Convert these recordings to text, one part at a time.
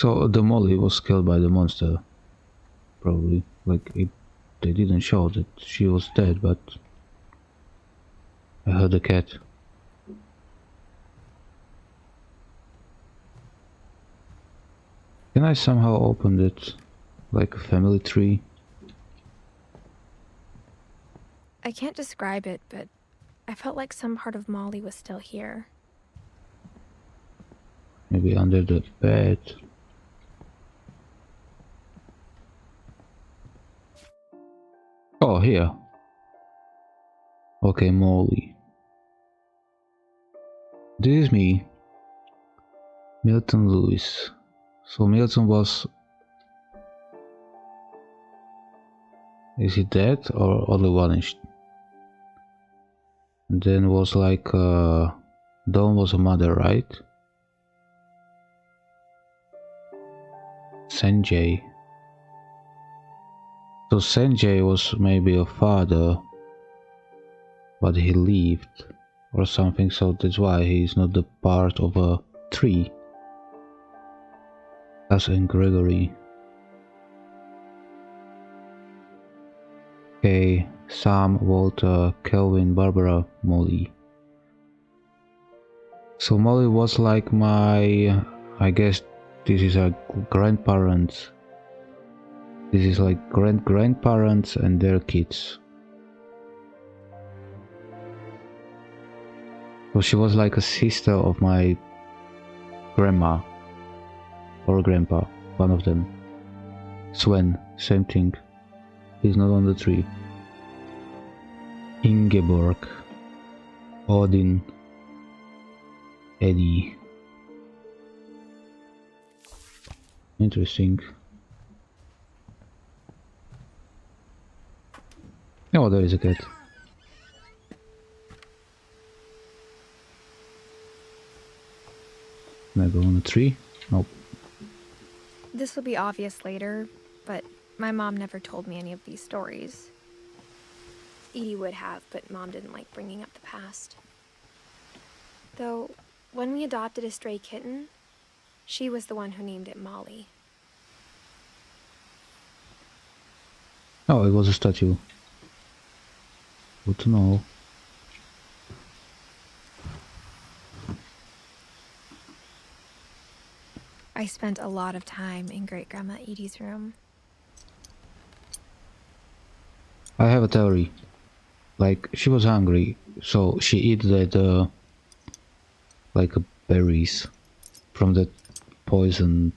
So the Molly was killed by the monster, probably. Like they didn't show that she was dead, but I heard a cat. Can I somehow open it, like a family tree? I can't describe it, but I felt like some part of Molly was still here. Maybe under the bed. Oh, here. Okay, Molly. This is me, Milton Lewis. So Milton was... Is he dead or only vanished? And then was like... Dawn was a mother, right? Sanjay. So Sanjay was maybe a father, but he lived or something, so that's why he's not the part of a tree. As in Gregory. Okay, Sam, Walter, Kelvin, Barbara, Molly. So Molly was like my... I guess this is a grandparents. This is like grandparents and their kids. So she was like a sister of my grandma. Or grandpa, one of them. Sven, same thing. He's not on the tree. Ingeborg. Odin. Eddie. Interesting. Oh, there is a cat. Can I go on a tree? Nope. This will be obvious later, but my mom never told me any of these stories. Edie would have, but Mom didn't like bringing up the past. Though, when we adopted a stray kitten, she was the one who named it Molly. Oh, it was a statue. Good to know. I spent a lot of time in Great-Grandma Edie's room. I have a theory. Like, she was hungry, so she ate that, like, berries from that poison.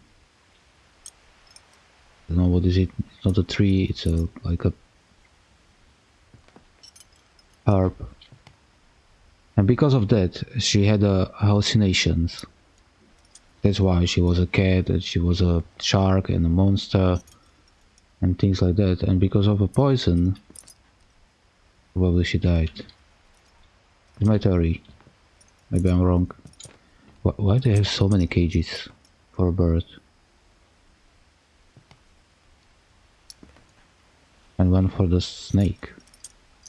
I don't know what is it. It's not a tree. It's like a herb. And because of that, she had hallucinations. That's why she was a cat, and she was a shark and a monster, and things like that. And because of a poison, probably she died. It's my theory. Maybe I'm wrong. Why do they have so many cages for a bird? And one for the snake.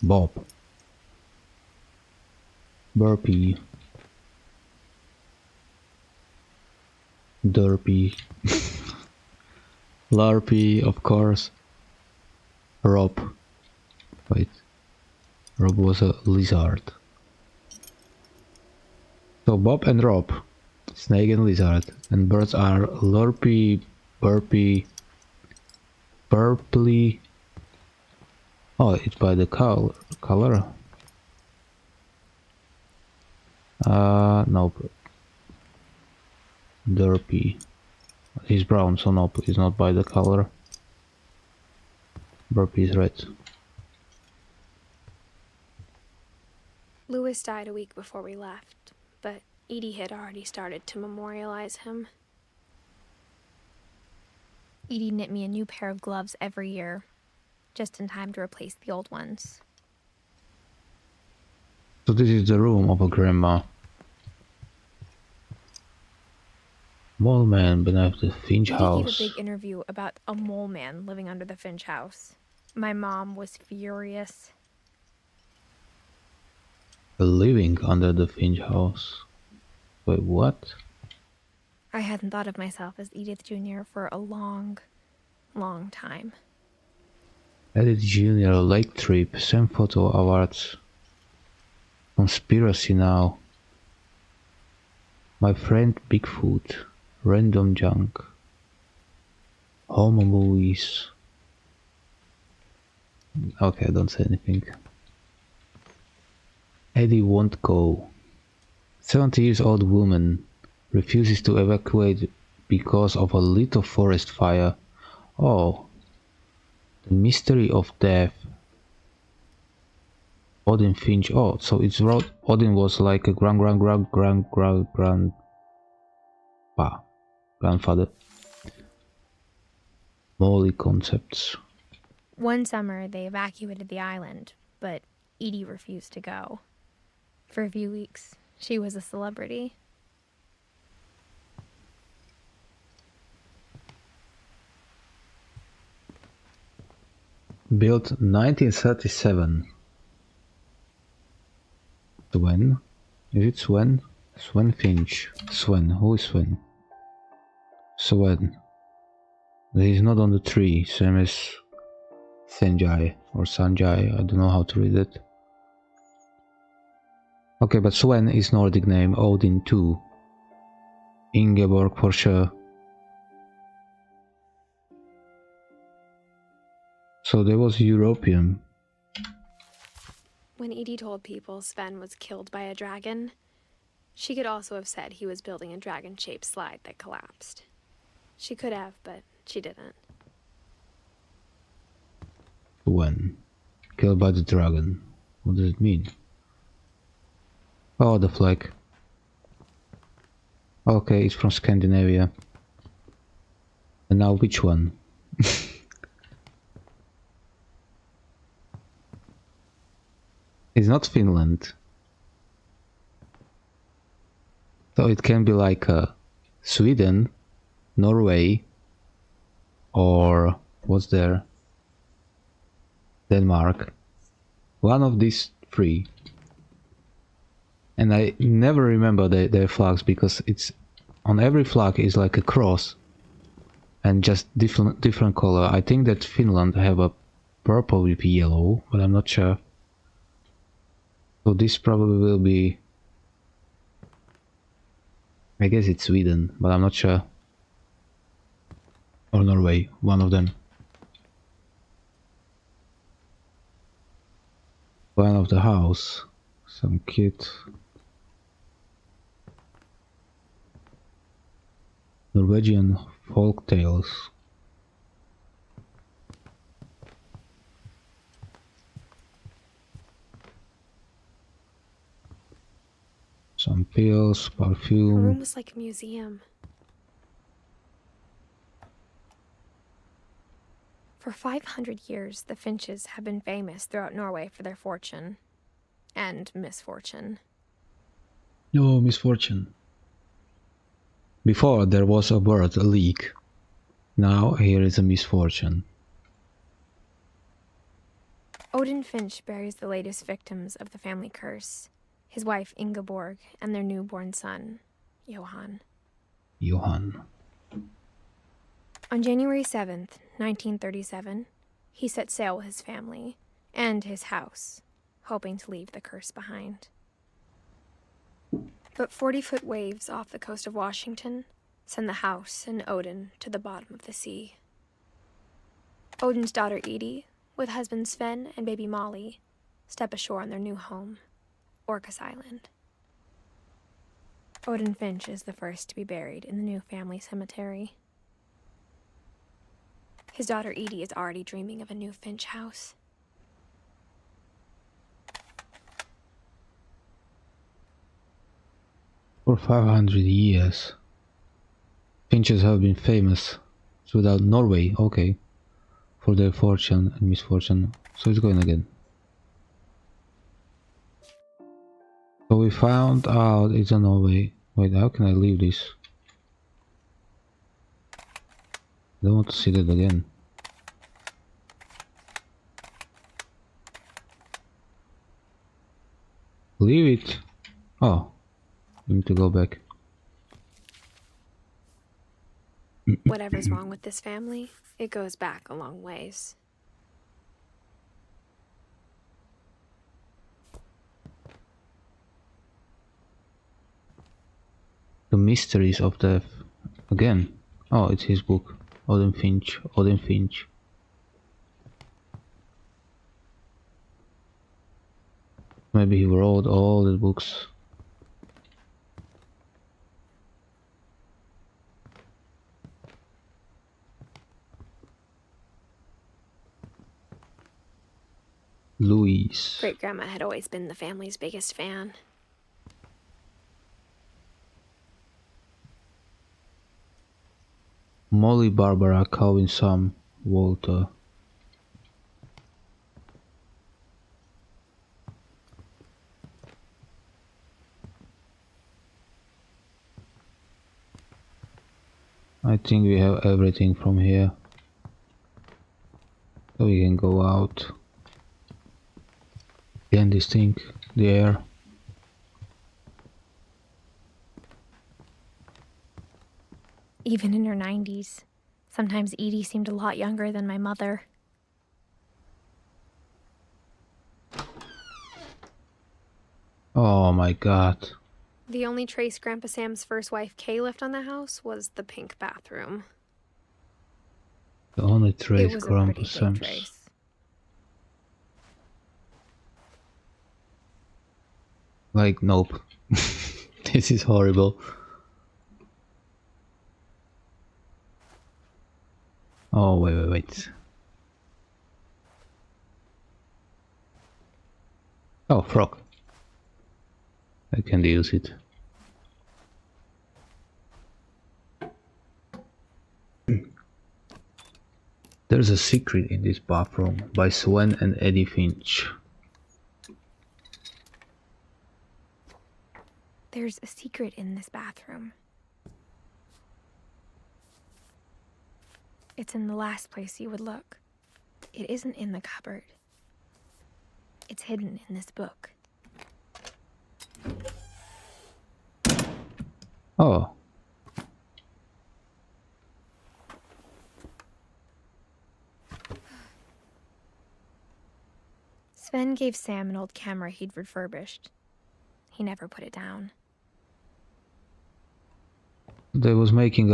Bob. Burpee. Derpy. Larpy, of course. Rob. Wait. Rob was a lizard. So Bob and Rob. Snake and lizard. And birds are Lurpy, Burpy, Purply. Oh, it's by the color. Nope. Derpy. He's brown, so nope, he's not by the color. Burpee is red. Louis died a week before we left, but Edie had already started to memorialize him. Edie knit me a new pair of gloves every year, just in time to replace the old ones. So this is the room of a grandma. Mole man beneath the Finch house. Edie gave a big interview about a mole man living under the Finch house. My mom was furious. Living under the Finch house. Wait, what? I hadn't thought of myself as Edith Jr. for a long, long time. Edith Jr. Lake trip, same photo awards. Conspiracy now. My friend Bigfoot. Random junk. Homo movies. Okay, don't say anything. Eddie won't go. 70-year-old woman refuses to evacuate because of a little forest fire. Oh, the mystery of death. Odin Finch. Oh, so it's wrote Odin was like a grandfather. Molly concepts. One summer, they evacuated the island, but Edie refused to go. For a few weeks, she was a celebrity. Built 1937. Swen? Is it Swen? Swen Finch. Swen. Who is Swen? Swen. He's not on the tree, same as Sanjay or Sanjay. I don't know how to read it. Okay, but Swen is Nordic name. Odin too. Ingeborg for sure. So there was European. When Edie told people Sven was killed by a dragon, she could also have said he was building a dragon-shaped slide that collapsed. She could have, but she didn't. When? Killed by the dragon. What does it mean? Oh, the flag. Okay, it's from Scandinavia. And now which one? It's not Finland. So it can be like Sweden, Norway, or what's there? Denmark. One of these three. And I never remember their flags because it's on every flag is like a cross and just different color. I think that Finland have a purple with yellow, but I'm not sure. So this probably will be, I guess it's Sweden, but I'm not sure. Or Norway, one of them. One of the house. Some kid. Norwegian folk tales. Some pills, Her perfume. room was like a museum. For 500 years, the Finches have been famous throughout Norway for their fortune. And misfortune. No misfortune. Before there was a word, a leak. Now here is a misfortune. Odin Finch buries the latest victims of the family curse, his wife Ingeborg and their newborn son, Johan. Johan. On January 7th, 1937, he set sail with his family and his house, hoping to leave the curse behind. But 40-foot waves off the coast of Washington send the house and Odin to the bottom of the sea. Odin's daughter Edie, with husband Sven and baby Molly, step ashore on their new home, Orcas Island. Odin Finch is the first to be buried in the new family cemetery. His daughter Edie is already dreaming of a new Finch house. For 500 years, Finches have been famous throughout Norway, okay, for their fortune and misfortune. So it's going again. So we found out it's a Norway. Wait, how can I leave this? I don't want to see that again. Leave it. Oh, I need to go back. Whatever's wrong with this family, it goes back a long ways. The Mysteries of Death. Again. Oh, it's his book. Odin Finch. Odin Finch. Maybe he wrote all the books. Louise. Great-grandma had always been the family's biggest fan. Molly Barbara Calvin Sam Walter. I think we have everything from here. So we can go out. Again, this thing, the air. Even in her 90s, sometimes Edie seemed a lot younger than my mother. Oh my god. The only trace Grandpa Sam's first wife, Kay, left on the house was the pink bathroom. The only It trace was a Grandpa pretty big Sam's. trace. Like, nope. This is horrible. Oh, wait. Oh, frog. I can use it. There's a secret in this bathroom by Sven and Edith Finch. There's a secret in this bathroom. It's in the last place you would look. It isn't in the cupboard. It's hidden in this book. Oh. Sven gave Sam an old camera he'd refurbished. He never put it down. They was making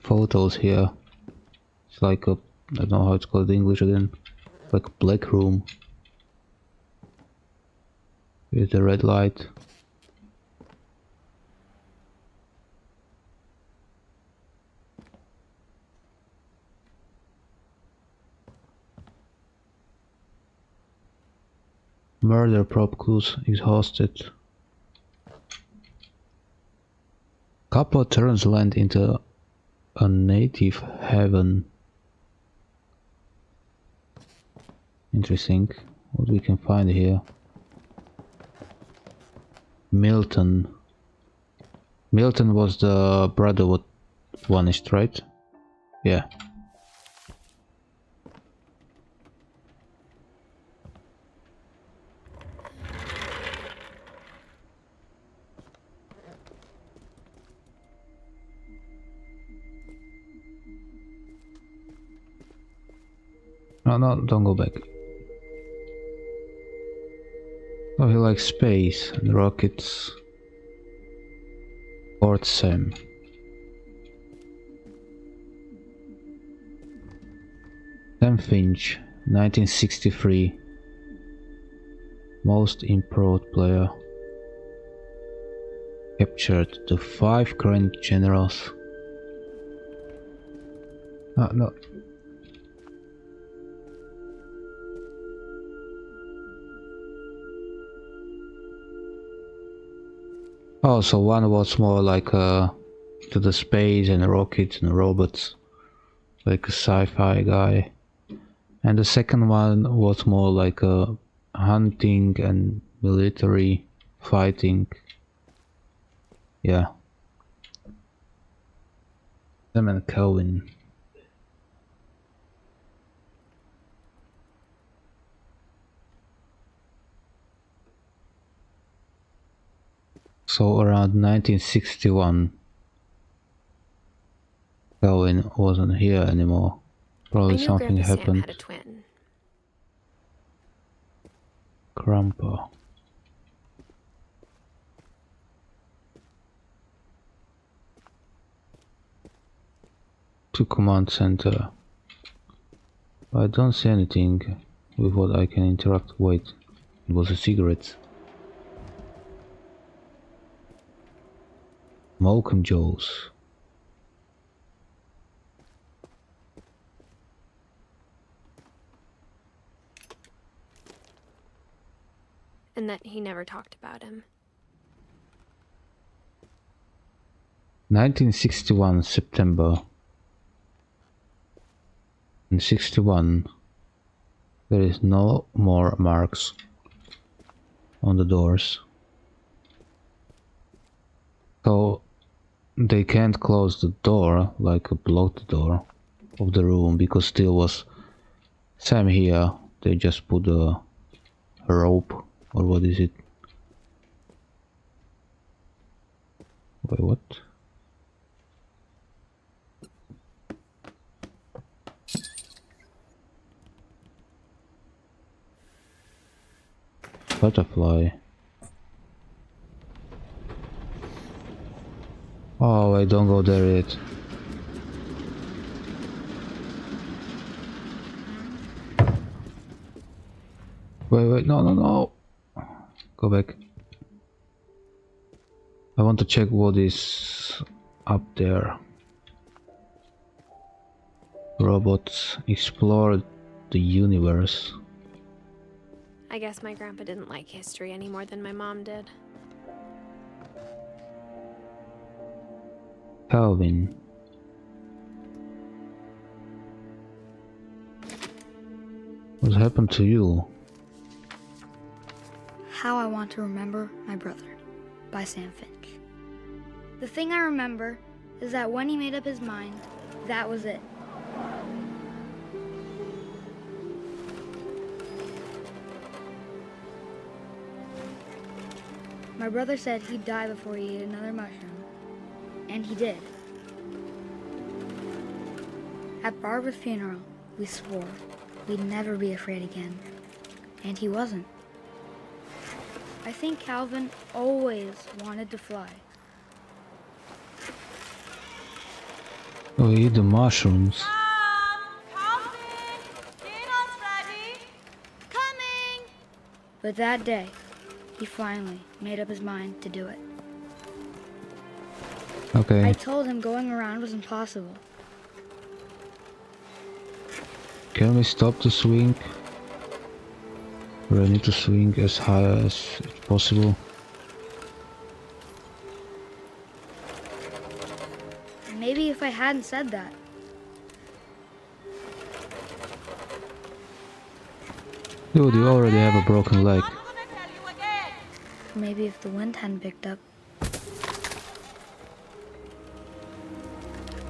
photos here. It's like a, I don't know how it's called in English again. Like a black room. With a red light. Murder probe clues exhausted. Couple turns land into a native heaven. Interesting. What we can find here. Milton. Milton was the brother what vanished, right? Yeah. No, don't go back. Oh, he likes space and rockets. Fort Sam. Sam Finch, 1963. Most improved player. Captured the 5 current generals. No. Oh, so one was more like to the space and rockets and robots, like a sci-fi guy, and the second one was more like a hunting and military fighting. Yeah. Sam and Kelvin. So around 1961. Calvin wasn't here anymore. I Probably knew something Grandpa Sam happened. had a twin. Grandpa. To command center. I don't see anything with what I can interact. Wait, it was a cigarette. Malcolm Joes. And that he never talked about him. 1961 September. In 61, there is no more marks on the doors. So they can't close the door, like block the door of the room, because still was Sam here. They just put a rope, or what is it? Wait, what? Butterfly. Oh, wait, don't go there yet. Wait, no. Go back. I want to check what is up there. Robots explore the universe. I guess my grandpa didn't like history any more than my mom did. Calvin. What happened to you? How I Want to Remember My Brother by Sam Finch. The thing I remember is that when he made up his mind, that was it. My brother said he'd die before he ate another mushroom, and he did. At Barbara's funeral, we swore we'd never be afraid again, and he wasn't. I think Calvin always wanted to fly. Oh, eat the mushrooms. Calvin, dinner's ready. Coming. But that day, he finally made up his mind to do it. Okay. I told him going around was impossible. Can we stop the swing? I need to swing as high as possible. Maybe if I hadn't said that. Dude, you already have a broken leg. I'm gonna tell you again. Maybe if the wind hadn't picked up.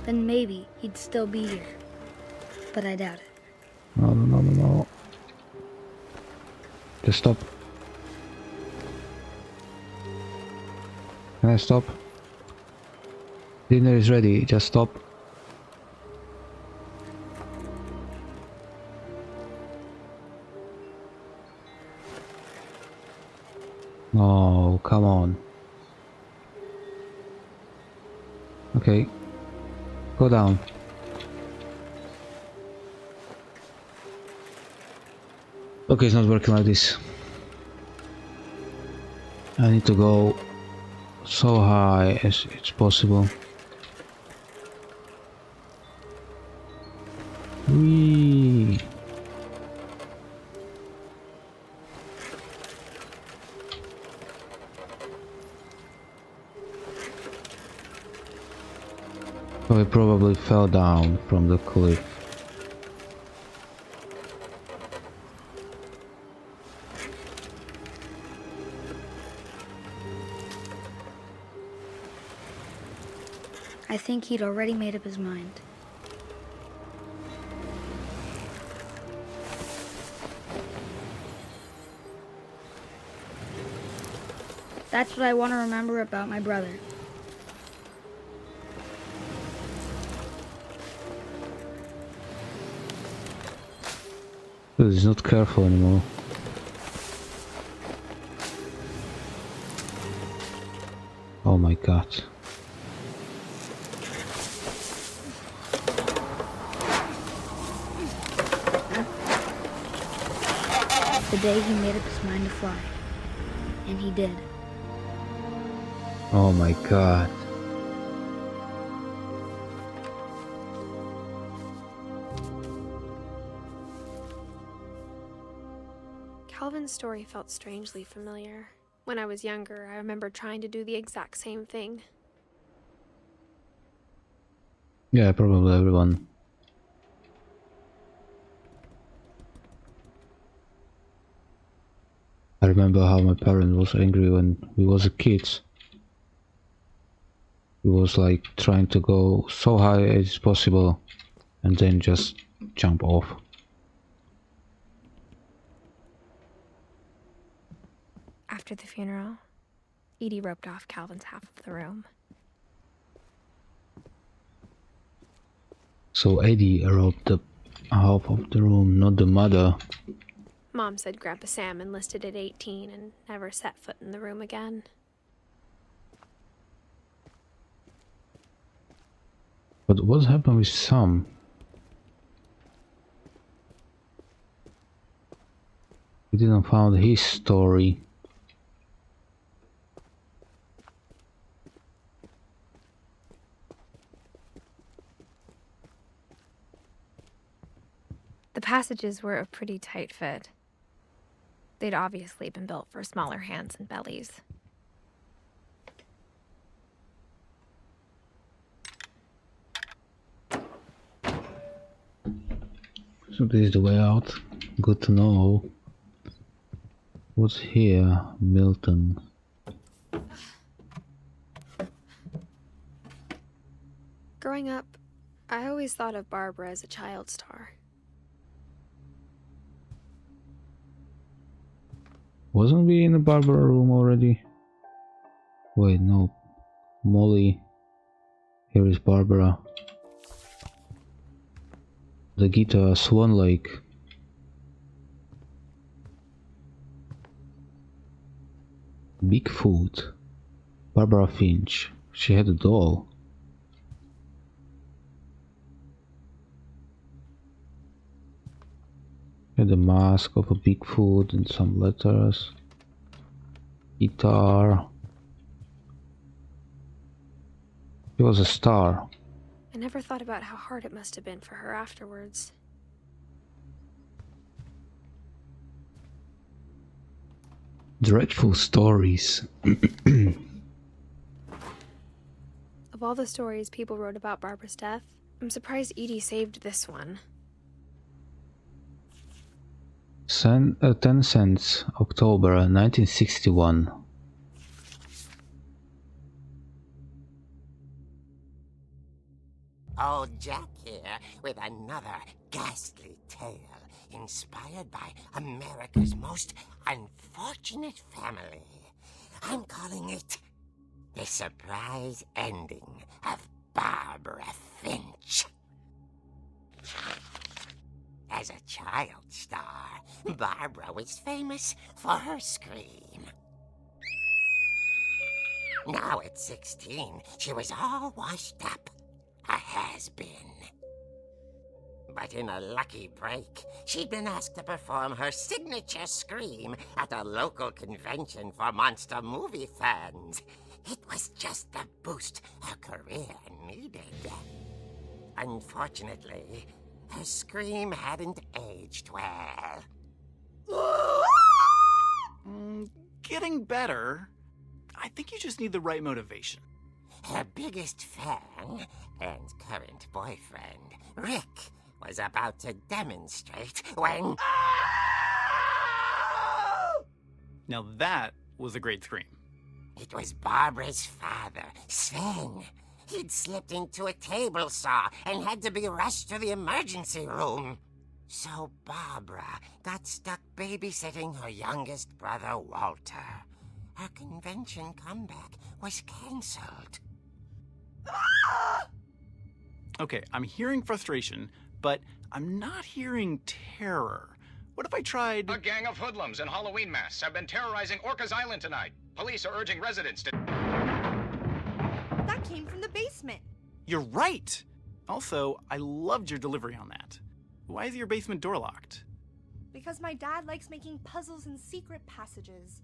Then maybe he'd still be here. But I doubt it. No. Just stop. Can I stop? Dinner is ready, just stop. Oh, come on. Okay. Go down. Okay, it's not working like this. I need to go so high as it's possible. Whee! So I probably fell down from the cliff. I think he'd already made up his mind. That's what I want to remember about my brother. But he's not careful anymore. Oh my god. The day he made up his mind to fly. And he did. Oh my god. Calvin's story felt strangely familiar. When I was younger, I remember trying to do the exact same thing. Yeah, probably everyone. I remember how my parent was angry when we was a kid. He was like trying to go so high as possible and then just jump off. After the funeral, Edie roped off Calvin's half of the room. So Eddie robbed the half of the room, not the mother. Mom said Grandpa Sam enlisted at 18 and never set foot in the room again. But what happened with Sam? We didn't find his story. The passages were a pretty tight fit. They'd obviously been built for smaller hands and bellies. So this is the way out. Good to know. What's here, Milton? Growing up, I always thought of Barbara as a child star. Wasn't we in the Barbara room already? Wait, no. Molly. Here is Barbara. The guitar, Swan Lake. Bigfoot. Barbara Finch. She had a doll. Had a mask of a Bigfoot and some letters. Guitar. She was a star. I never thought about how hard it must have been for her afterwards. Dreadful stories. Of all the stories people wrote about Barbara's death, I'm surprised Edie saved this one. 10 cents, October 1961. Old Jack here with another ghastly tale inspired by America's most unfortunate family. I'm calling it The Surprise Ending of Barbara Finch. As a child star, Barbara was famous for her scream. Now at 16, she was all washed up. A has-been. But in a lucky break, she'd been asked to perform her signature scream at a local convention for monster movie fans. It was just the boost her career needed. Unfortunately, her scream hadn't aged well. Getting better. I think you just need the right motivation. Her biggest fan and current boyfriend, Rick, was about to demonstrate when... Now that was a great scream. It was Barbara's father, Sven. He'd slipped into a table saw and had to be rushed to the emergency room. So Barbara got stuck babysitting her youngest brother, Walter. Her convention comeback was cancelled. Okay, I'm hearing frustration, but I'm not hearing terror. What if I tried... A gang of hoodlums in Halloween masks have been terrorizing Orcas Island tonight. Police are urging residents to... That came from the basement. You're right! Also, I loved your delivery on that. Why is your basement door locked? Because my dad likes making puzzles and secret passages.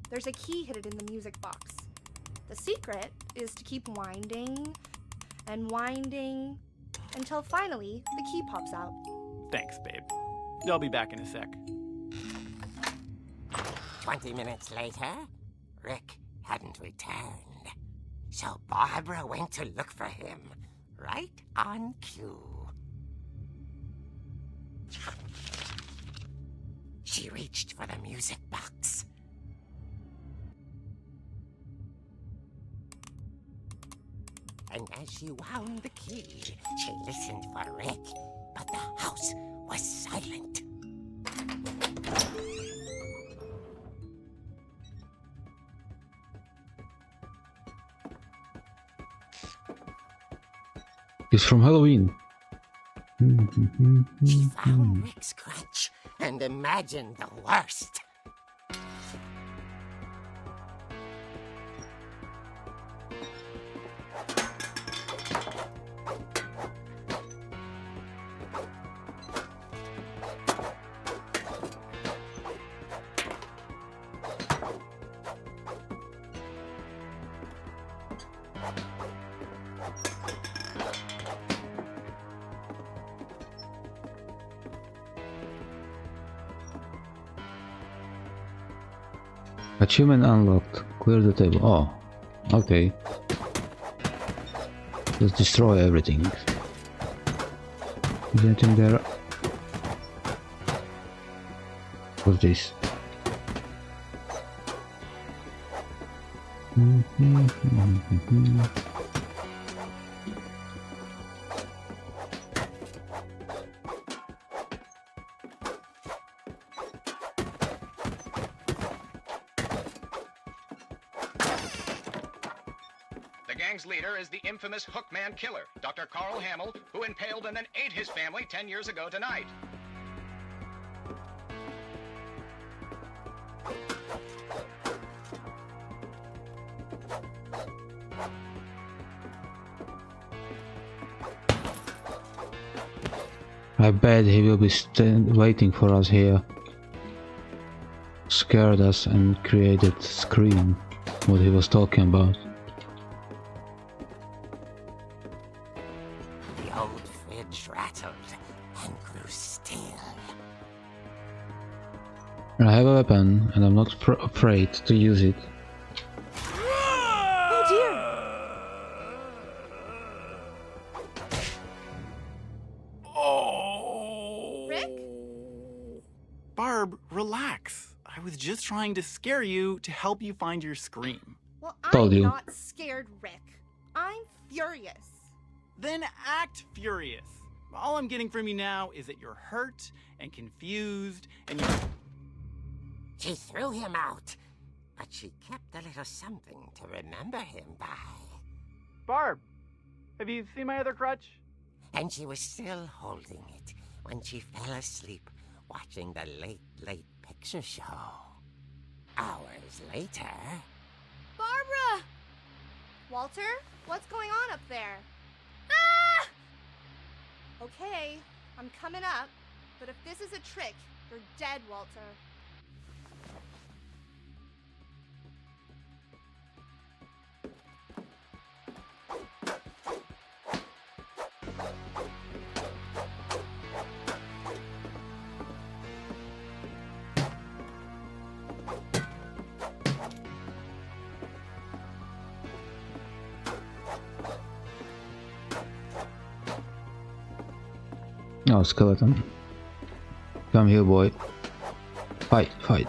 There's a key hidden in the music box. The secret is to keep winding and winding until finally the key pops out. Thanks, babe. I'll be back in a sec. 20 minutes later, Rick hadn't returned. So Barbara went to look for him, right on cue. She reached for the music box. And as she wound the key, she listened for Rick, but the house was silent. It's from Halloween. She found Rick's crutch and imagined the worst. Achievement unlocked. Clear the table. Oh, okay. Let's destroy everything. Is anything there? What's this? The gang's leader is the infamous Hookman killer, Dr. Carl Hamill, who impaled and then ate his family 10 years ago tonight. I bet he will be waiting for us here. Scared us and created scream. What he was talking about. The old fridge rattled and grew still. I have a weapon and I'm not afraid to use it. Oh dear! Rick? Barb, relax. I was just trying to scare you to help you find your scream. Well, Told I'm you. not scared, Rick. I'm furious. Then act furious. All I'm getting from you now is that you're hurt and confused and you're... She threw him out, but she kept a little something to remember him by. Barb, have you seen my other crutch? And she was still holding it when she fell asleep watching the late picture show. Hours later... Barbara! Walter, what's going on up there? Ah! Okay, I'm coming up, but if this is a trick, you're dead, Walter. Oh, skeleton. Come here, boy. Fight, fight.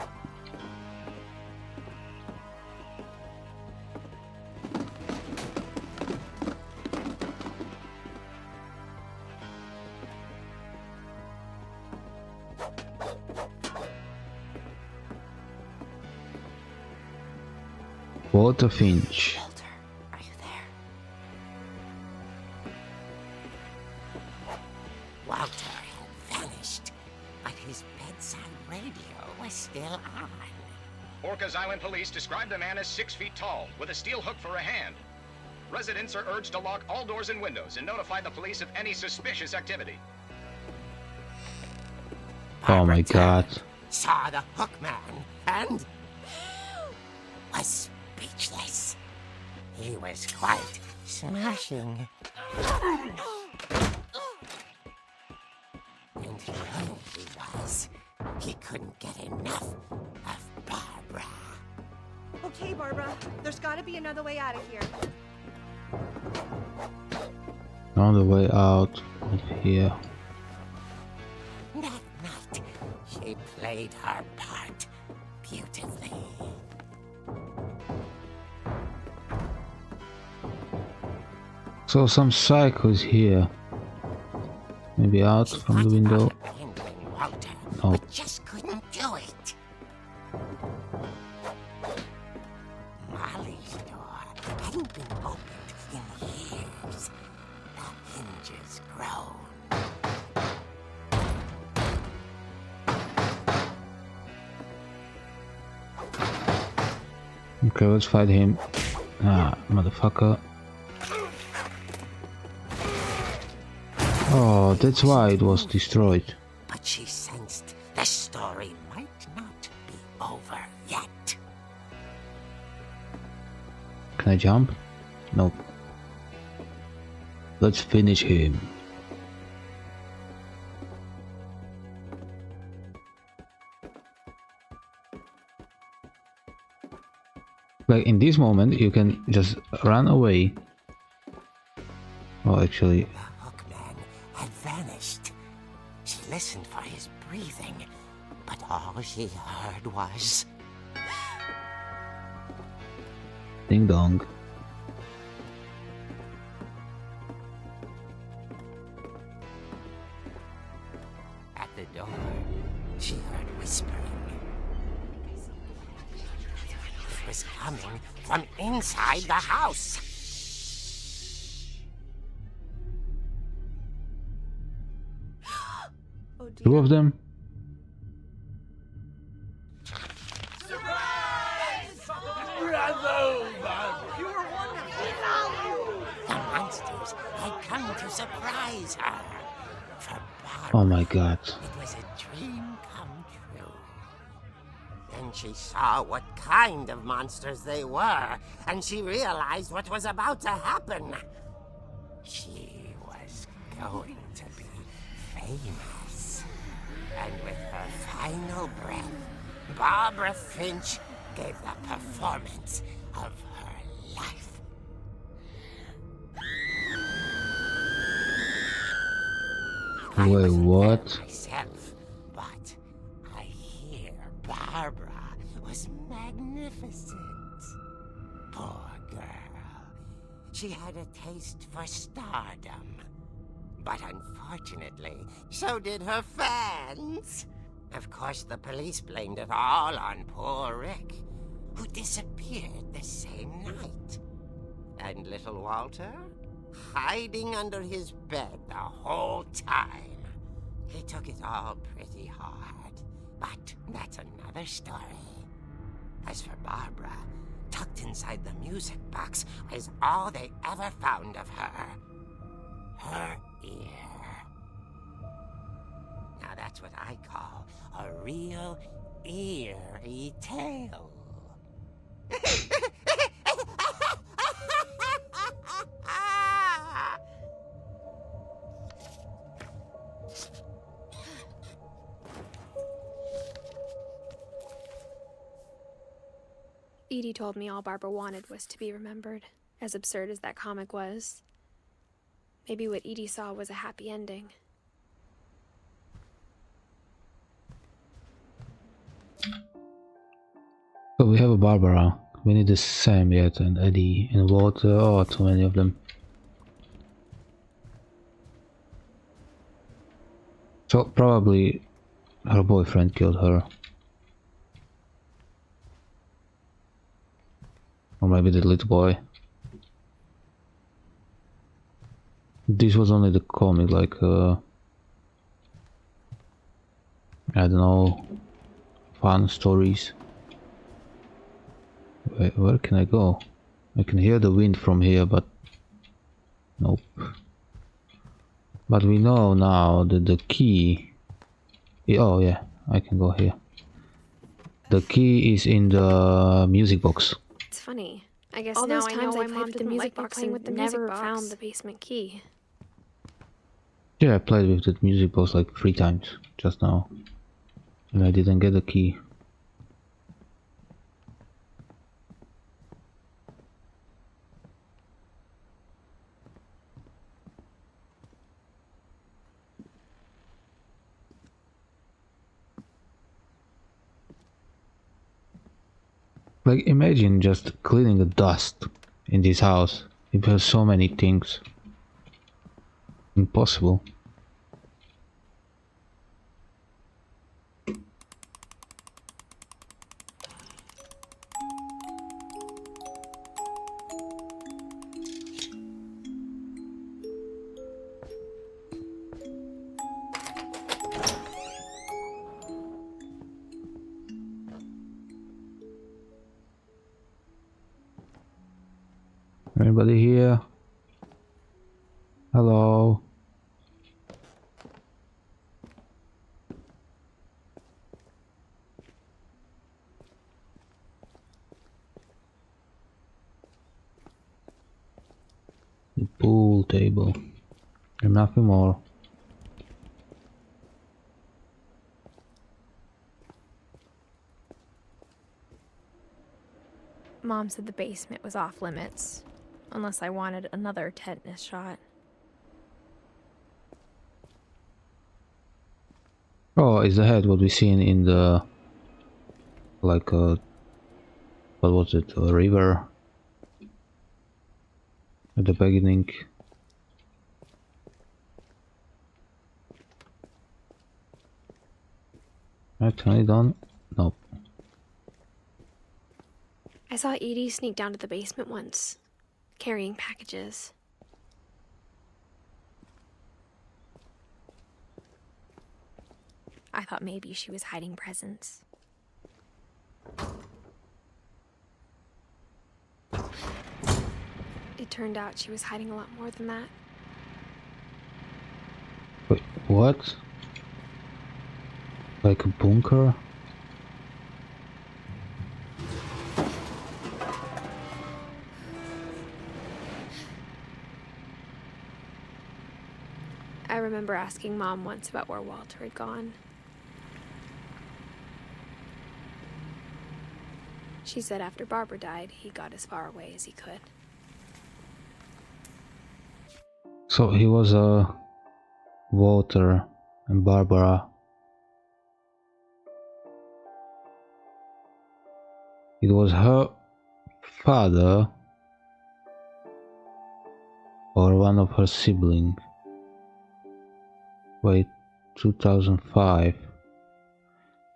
Walter Finch. Walter, are you there? Walter had vanished, but his bed bedside radio was still on. Orcas Island police describe the man as 6 feet tall, with a steel hook for a hand. Residents are urged to lock all doors and windows and notify the police of any suspicious activity. Oh my god. Saw the hook man and was speechless. He was quite smashing. And here he was. He couldn't get enough of Barbara. Okay, Barbara, there's gotta be another way out of here. On the way out of here. That night, she played her part beautifully. So some psycho's here. Maybe out She from the thought window. about abandoning Walter, No. but just couldn't do it. Molly's door hadn't been opened in years. The hinges groaned. Okay, let's fight him. Ah, motherfucker. Oh, that's why it was destroyed. But she sensed the story might not be over yet. Can I jump? Nope. Let's finish him. Like in this moment, you can just run away. Oh, actually, The hookman had vanished. She listened for his breathing, but all she heard was... ding dong. At the door, she heard whispering. It was coming from inside the house. Oh dear. Two of them? The monsters had come to surprise her. For Barbara, Oh my god. it was a dream come true. Then she saw what kind of monsters they were, and she realized what was about to happen. She was going to be famous. And with her final breath, Barbara Finch gave the performance of her life. I Wait, wasn't there what? myself, but I hear Barbara was magnificent. Poor girl. She had a taste for stardom. But unfortunately, so did her fans. Of course, the police blamed it all on poor Rick, who disappeared the same night. And little Walter? Hiding under his bed the whole time. He took it all pretty hard, but that's another story. As for Barbara, tucked inside the music box was all they ever found of her. Her ear. Now that's what I call a real eerie tale. Edie told me all Barbara wanted was to be remembered, as absurd as that comic was. Maybe what Edie saw was a happy ending. So we have a Barbara. We need a Sam yet, and Eddie, and Walter. Oh, too many of them. So probably her boyfriend killed her. Or maybe the little boy. This was only the comic, like I don't know, fun stories. Where can I go? I can hear the wind from here, but nope. But we know now that the key... Oh yeah, I can go here. The key is in the music box. It's funny. I guess All now those I know times why I Mom played with the didn't music like me box playing and with the never music box. found the basement key. Yeah, I played with the music box like 3 times just now. And I didn't get the key. Like, imagine just cleaning the dust in this house. It has so many things. Impossible. Anybody here? Hello? The pool table. And nothing more. Mom said the basement was off limits, unless I wanted another tetanus shot. Oh, is the head what we seen in the... like a... what was it? A river? At the beginning. Can I turn it on? Nope. I saw Edie sneak down to the basement once, carrying packages. I thought maybe she was hiding presents. It turned out she was hiding a lot more than that. Wait, what? Like a bunker? I remember asking Mom once about where Walter had gone. She said after Barbara died, he got as far away as he could. So he was Walter and Barbara. It was her father or one of her siblings. Wait, 2005.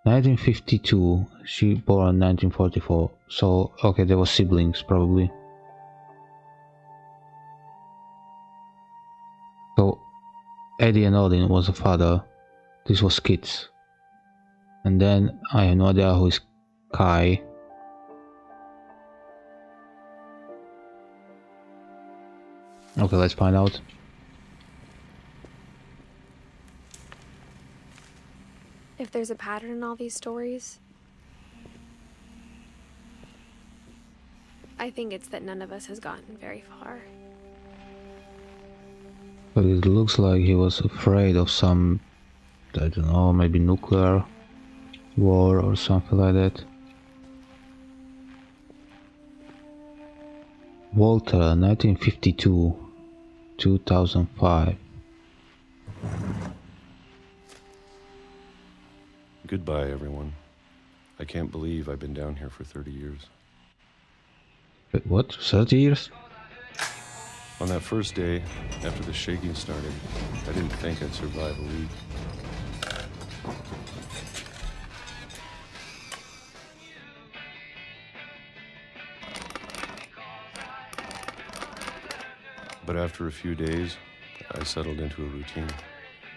1952. She born 1944. So, okay, they were siblings probably. So, Eddie and Odin was the father. This was kids. And then I have no idea who is Kai. Okay, let's find out. If there's a pattern in all these stories, I think it's that none of us has gotten very far. But it looks like he was afraid of some, I don't know, maybe nuclear war or something like that. Walter, 1952, 2005. Goodbye, everyone. I can't believe I've been down here for 30 years. Wait, what? 30 years? On that first day, after the shaking started, I didn't think I'd survive a week. But after a few days, I settled into a routine.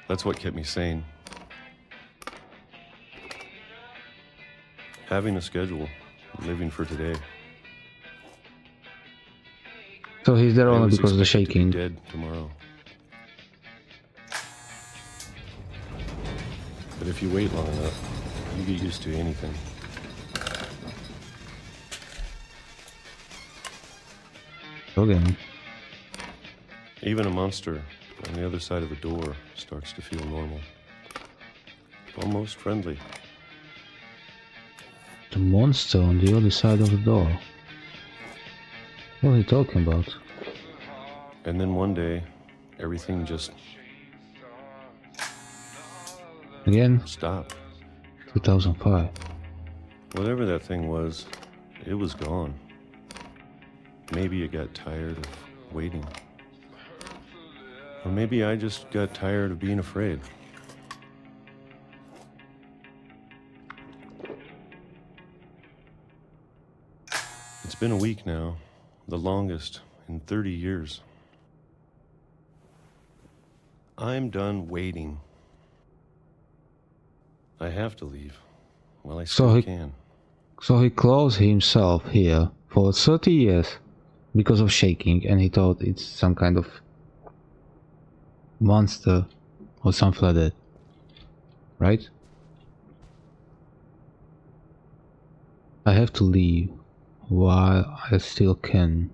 That's what kept me sane. Having a schedule, living for today. So he's there I only always because of the expected to be shaking. dead tomorrow. But if you wait long enough, you get used to anything. Again. Even a monster on the other side of the door starts to feel normal. Almost friendly. The monster on the other side of the door. What are you talking about? And then one day, everything just Again? stopped. 2005. Whatever that thing was, it was gone. Maybe it got tired of waiting. Or maybe I just got tired of being afraid. It's been a week now, the longest in 30 years. I'm done waiting. I have to leave while I still can. So he closed himself here for 30 years because of shaking, and he thought it's some kind of monster or something like that. Right? I have to leave while I still can.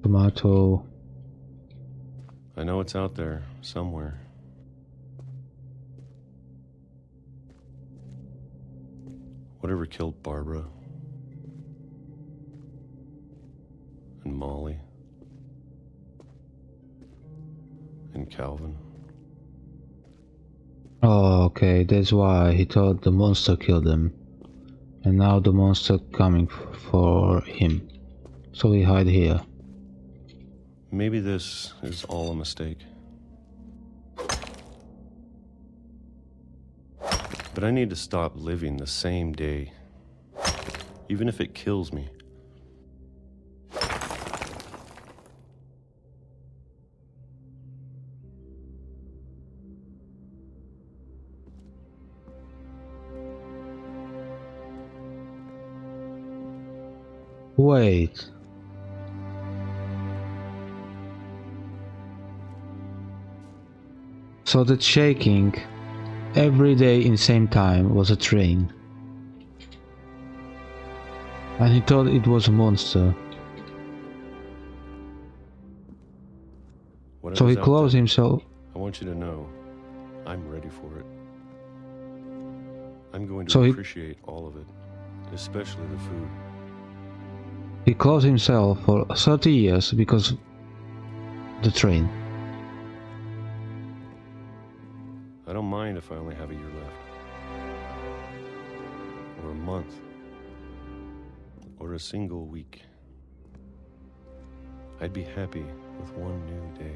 Tomato. I know it's out there, somewhere. Whatever killed Barbara and Molly and Calvin. Oh, okay, that's why he thought the monster killed them. And now the monster coming for him. So he hide here. Maybe this is all a mistake. But I need to stop living the same day, even if it kills me. Wait. So that shaking every day in same time was a train. And he thought it was a monster. So he Whatever's out closed there, himself. I want you to know, I'm ready for it. I'm going to So appreciate all of it, especially the food. he closed himself for 30 years because the train. I don't mind if I only have a year left. Or a month. Or a single week. I'd be happy with one new day.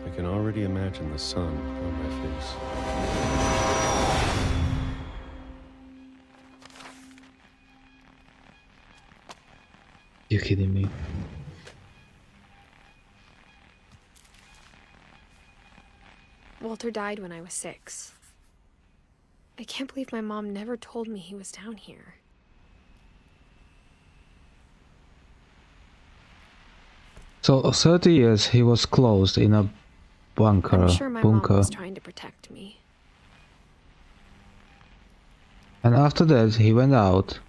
I can already imagine the sun on my face. You kidding me? Walter died when I was 6. I can't believe my mom never told me he was down here. So 30 years he was closed in a bunker. I'm sure my mom was trying to protect me. And after that he went out.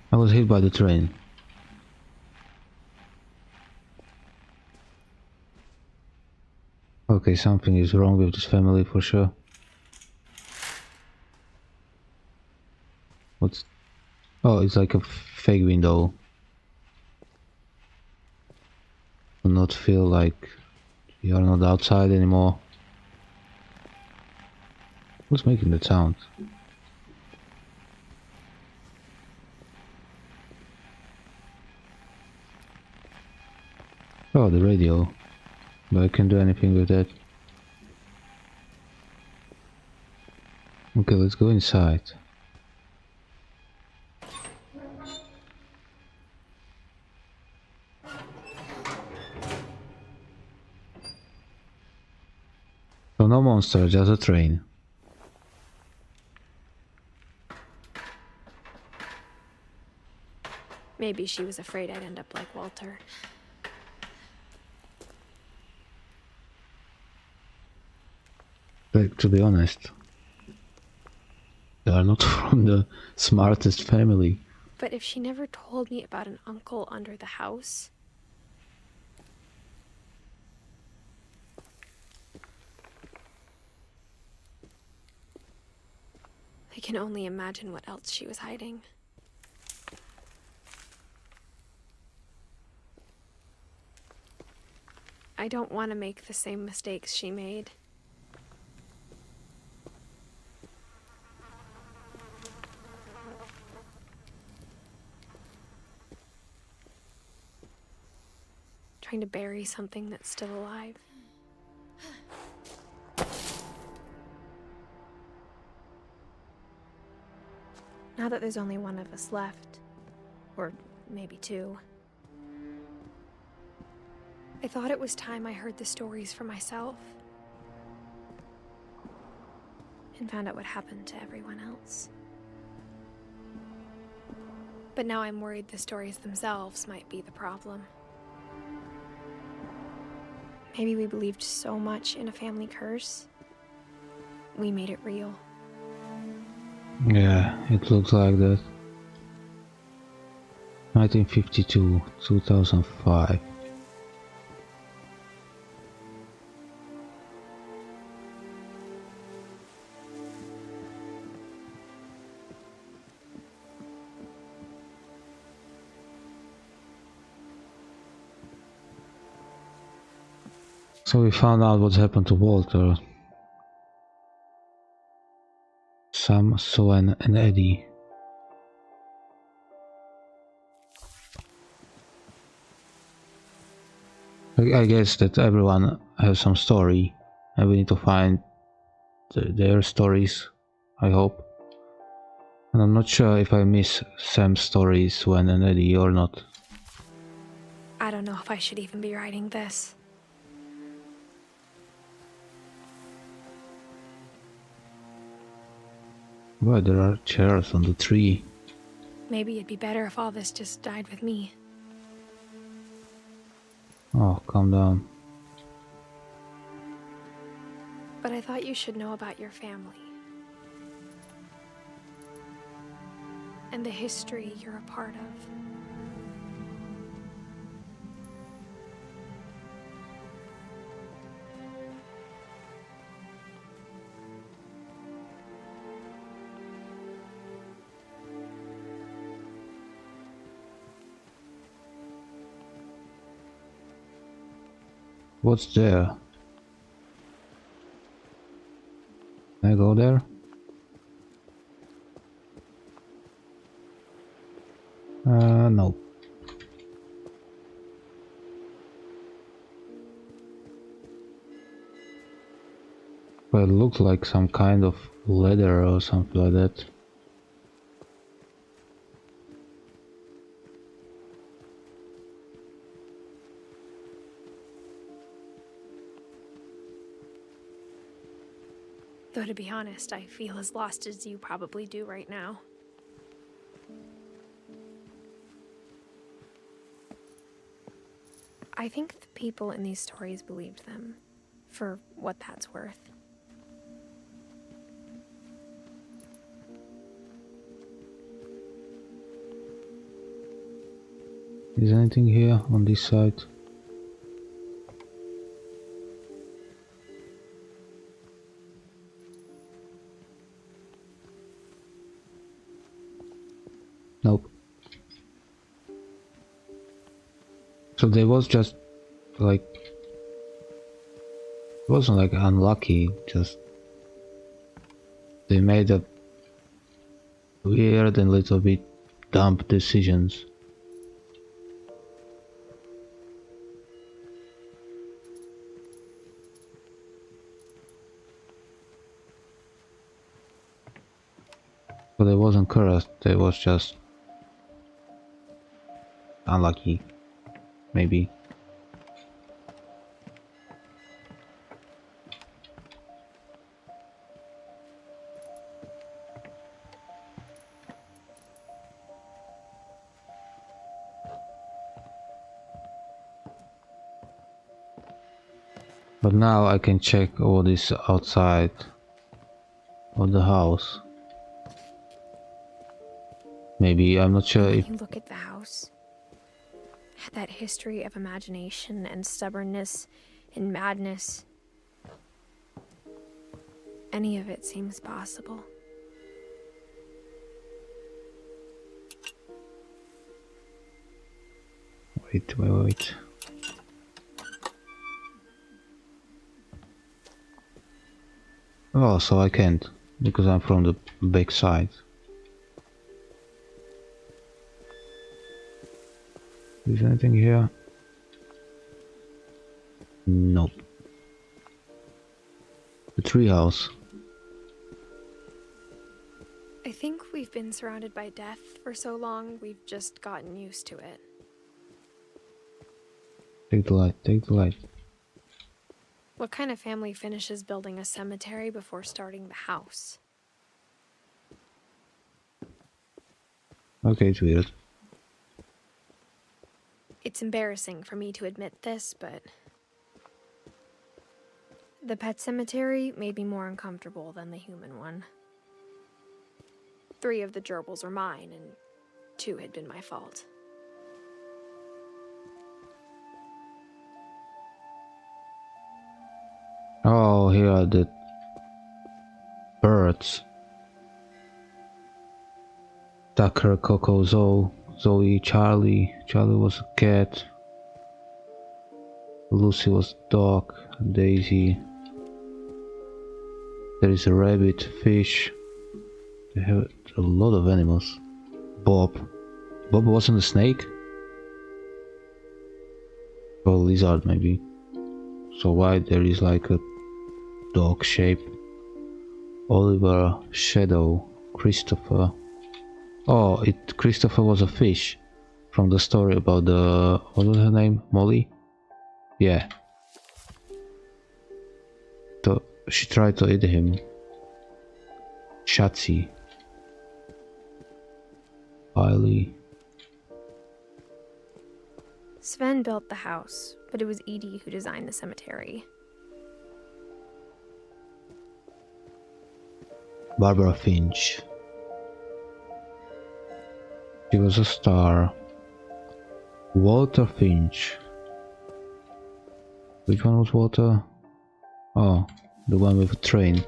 I was hit by the train. Okay, something is wrong with this family for sure. What's... Oh, it's like a fake window. Do not feel like you are not outside anymore. Who's making the sound? Oh, the radio. But I can't do anything with that. Okay, let's go inside. So no monster, just a train. Maybe she was afraid I'd end up like Walter. Like, to be honest, they are not from the smartest family. But if she never told me about an uncle under the house... I can only imagine what else she was hiding. I don't want to make the same mistakes she made. Trying to bury something that's still alive. Now that there's only one of us left, or maybe two, I thought it was time I heard the stories for myself and found out what happened to everyone else. But now I'm worried the stories themselves might be the problem. Maybe we believed so much in a family curse, we made it real. Yeah, it looks like that. 1952, 2005. So we found out what's happened to Walter. Sam, Sue and Eddie. I guess that everyone has some story and we need to find their stories, I hope. And I'm not sure if I miss Sam's stories, Sue and Eddie or not. I don't know if I should even be writing this. Well, there are chairs on the tree. Maybe it'd be better if all this just died with me. Oh, calm down. But I thought you should know about your family. And the history you're a part of. What's there? Can I go there? No. Well, it looks like some kind of leather or something like that. Though to be honest, I feel as lost as you probably do right now. I think the people in these stories believed them, for what that's worth. Is anything here on this side? Nope. So they was just like, it wasn't like unlucky, just they made a weird and little bit dumb decisions. But it wasn't cursed, it was just unlucky, maybe. But now I can check what is outside of the house. Maybe, I'm not sure When if... you look at the house, that history of imagination and stubbornness and madness, any of it seems possible. Wait. Oh, so I can't, because I'm from the back side. Is anything here? Nope. The treehouse. I think we've been surrounded by death for so long, we've just gotten used to it. Take the light. What kind of family finishes building a cemetery before starting the house? Okay, it's weird. It's embarrassing for me to admit this, but the pet cemetery made me more uncomfortable than the human one. 3 of the gerbils are mine, and 2 had been my fault. Oh, here are the birds. Tucker, Coco, Zoe, Charlie. Charlie was a cat. Lucy was a dog. Daisy. There is a rabbit, fish. They have a lot of animals. Bob. Bob wasn't a snake? Or a lizard, maybe. So why there is like a dog shape? Oliver, Shadow, Christopher. Oh, Christopher was a fish from the story about the... what was her name? Molly? Yeah. So she tried to eat him. Shotzi. Wiley. Sven built the house, but it was Edie who designed the cemetery. Barbara Finch. She was a star. Walter Finch. Which one was Walter? Oh, the one with a train.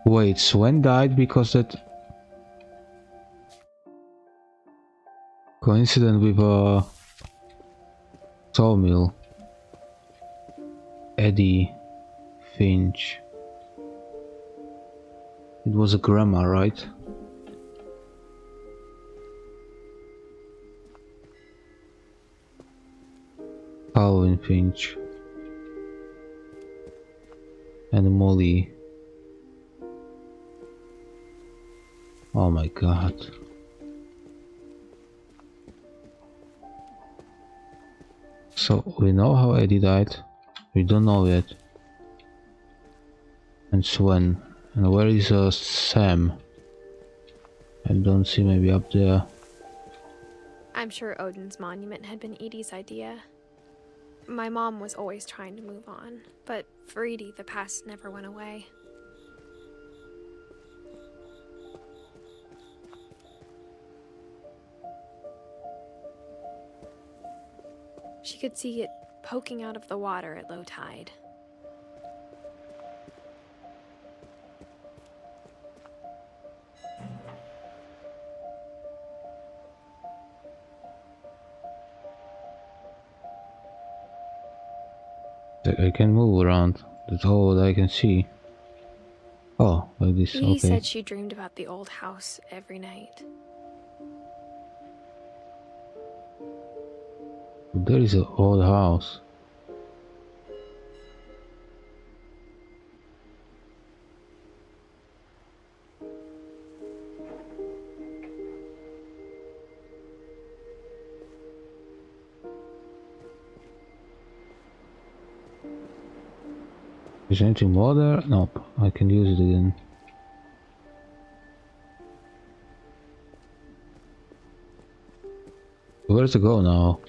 Wait, Sven died because that coincident with a sawmill. Eddie Finch. It was a grandma, right? Calvin Finch. And Molly. Oh my god. So we know how Eddie died. We don't know yet. And Sven. And where is Sam? I don't see, maybe up there. I'm sure Odin's monument had been Edie's idea. My mom was always trying to move on, but for Edie, the past never went away. She could see it poking out of the water at low tide. I can move around. That's all that I can see. Oh, like this, Edie okay. said she dreamed about the old house every night. There is an old house. Is anything more there? Nope, I can use it again. Where to go now?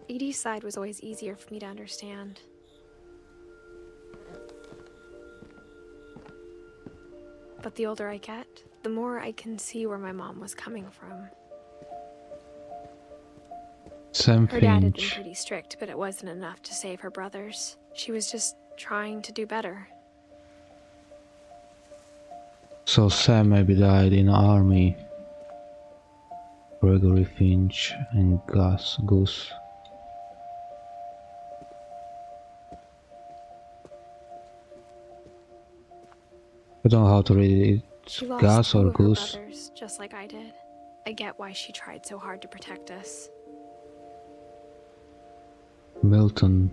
Edie's side was always easier for me to understand. But the older I get, the more I can see where my mom was coming from. Sam Her dad had been Finch. pretty strict, but it wasn't enough to save her brothers. She was just trying to do better. So Sam maybe died in the army. Gregory Finch and Goose. I don't know how to read it. It's She lost Gus two or of her Goose. brothers, just like I did. I get why she tried so hard to protect us. Milton.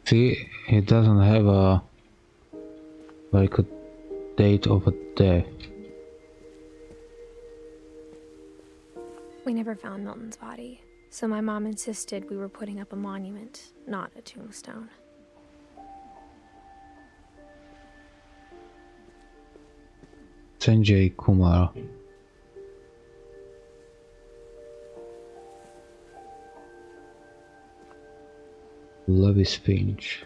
See, he doesn't have a like a date of a death. We never found Milton's body, so my mom insisted we were putting up a monument, not a tombstone. Sanjay Kumar. Lewis Finch.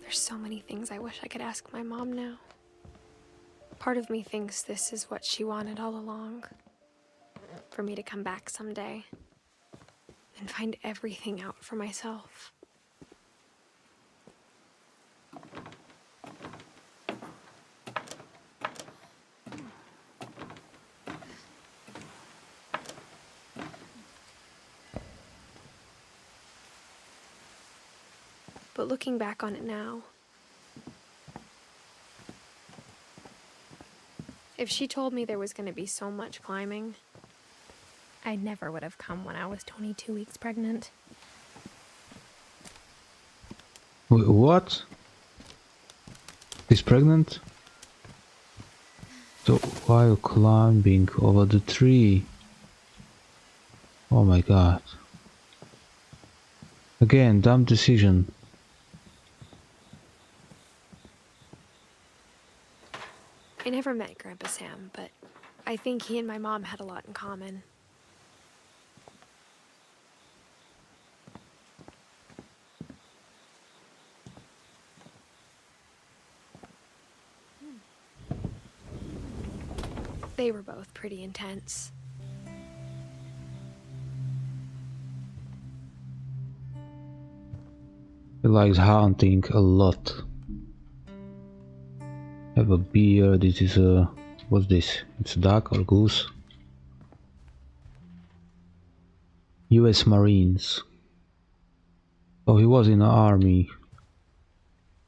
There's so many things I wish I could ask my mom now. Part of me thinks this is what she wanted all along. For me to come back someday and find everything out for myself. But looking back on it now, if she told me there was going to be so much climbing, I never would have come when I was 22 weeks pregnant. Wait, what? He's pregnant? So while climbing over the tree. Oh my god. Again, dumb decision. I never met Grandpa Sam, but I think he and my mom had a lot in common. They were both pretty intense. He likes hunting a lot. Have a beer. This is a... what's this? It's a duck or goose? US Marines. Oh, he was in the army.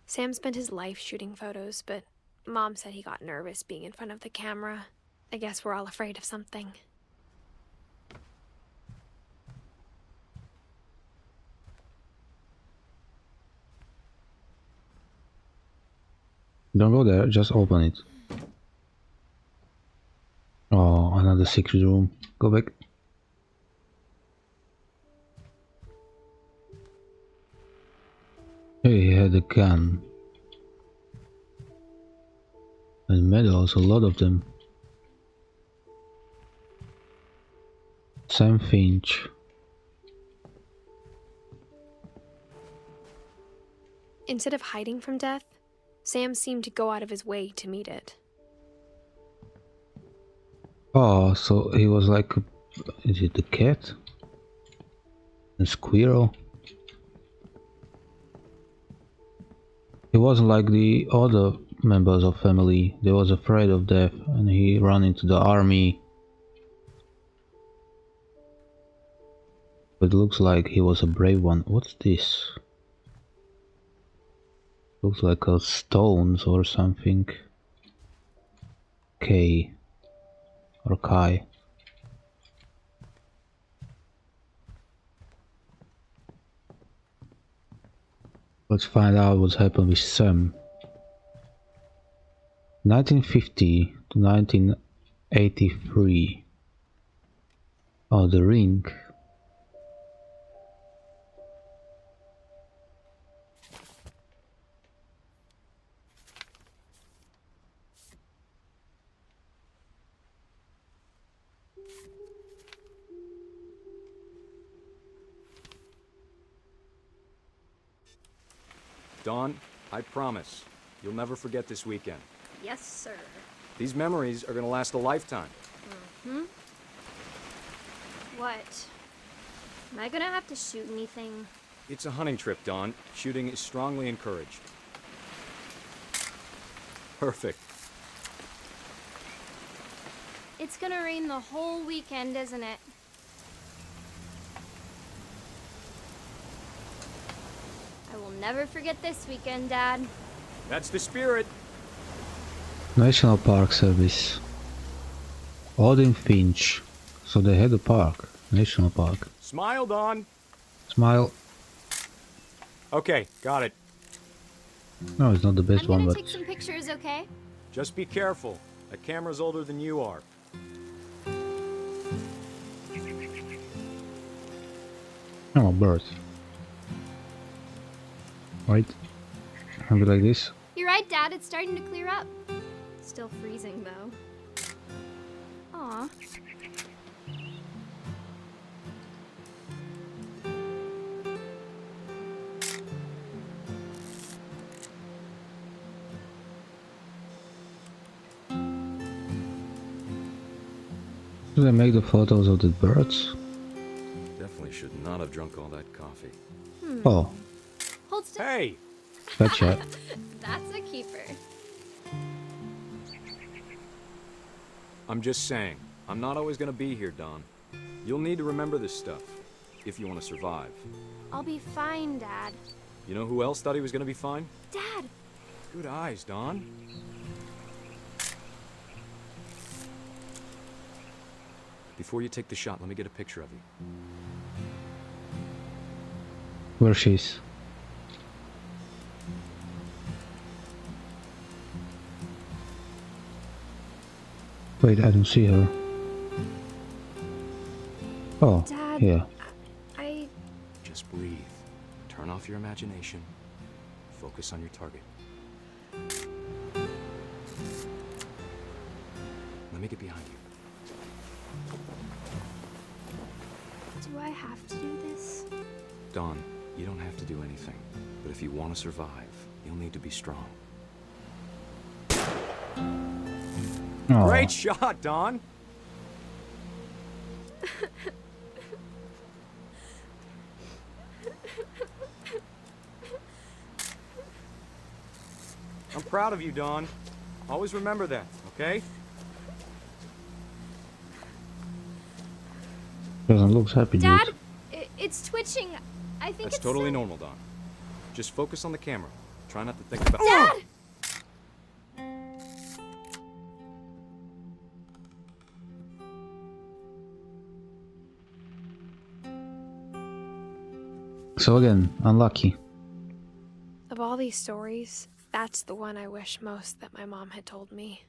Sam spent his life shooting photos, but Mom said he got nervous being in front of the camera. I guess we're all afraid of something. Don't go there, just open it. Oh, another secret room. Go back. Hey, he had a gun. And medals, a lot of them. Sam Finch. Instead of hiding from death, Sam seemed to go out of his way to meet it. Oh, so he was like a, is it a cat? A squirrel? He wasn't like the other members of family. They was afraid of death and he ran into the army. But it looks like he was a brave one. What's this? Looks like a stones or something. K or Kai. Let's find out what's happened with Sam. 1950 to 1983. Oh, the ring. Dawn, I promise, you'll never forget this weekend. Yes, sir. These memories are gonna last a lifetime. What? Am I gonna have to shoot anything? It's a hunting trip, Dawn. Shooting is strongly encouraged. Perfect. It's gonna rain the whole weekend, isn't it? I will never forget this weekend, Dad. That's the spirit. National Park Service. Odin Finch. So they had a park. National Park. Smile, Dawn. Smile. Okay, got it. No, it's not the best I'm one, gonna but take some pictures, okay? Just be careful. That camera's older than you are. oh, bird. Right. Have it like this. You're right, Dad. It's starting to clear up. Still freezing, though. Aw. Do they make the photos of the birds? Definitely should not have drunk all that coffee. Oh, Hold still. Hey! gotcha. That's a keeper. I'm just saying, I'm not always gonna be here, Dawn. You'll need to remember this stuff, if you want to survive. I'll be fine, Dad. You know who else thought he was gonna be fine? Dad! Good eyes, Dawn. Before you take the shot, let me get a picture of you. Where she's? Wait, I don't see her. Oh, Dad. yeah. I... Just breathe. Turn off your imagination. Focus on your target. Let me get behind you. Do I have to do this? Dawn, you don't have to do anything. But if you want to survive, you'll need to be strong. Oh, Great shot, Dawn! I'm proud of you, Dawn. Always remember that, okay? doesn't look happy, Dad, dude. it's twitching. I think That's it's totally some- normal, Dawn. Just focus on the camera. Try not to think about— Dad! So again, unlucky. Of all these stories, that's the one I wish most that my mom had told me.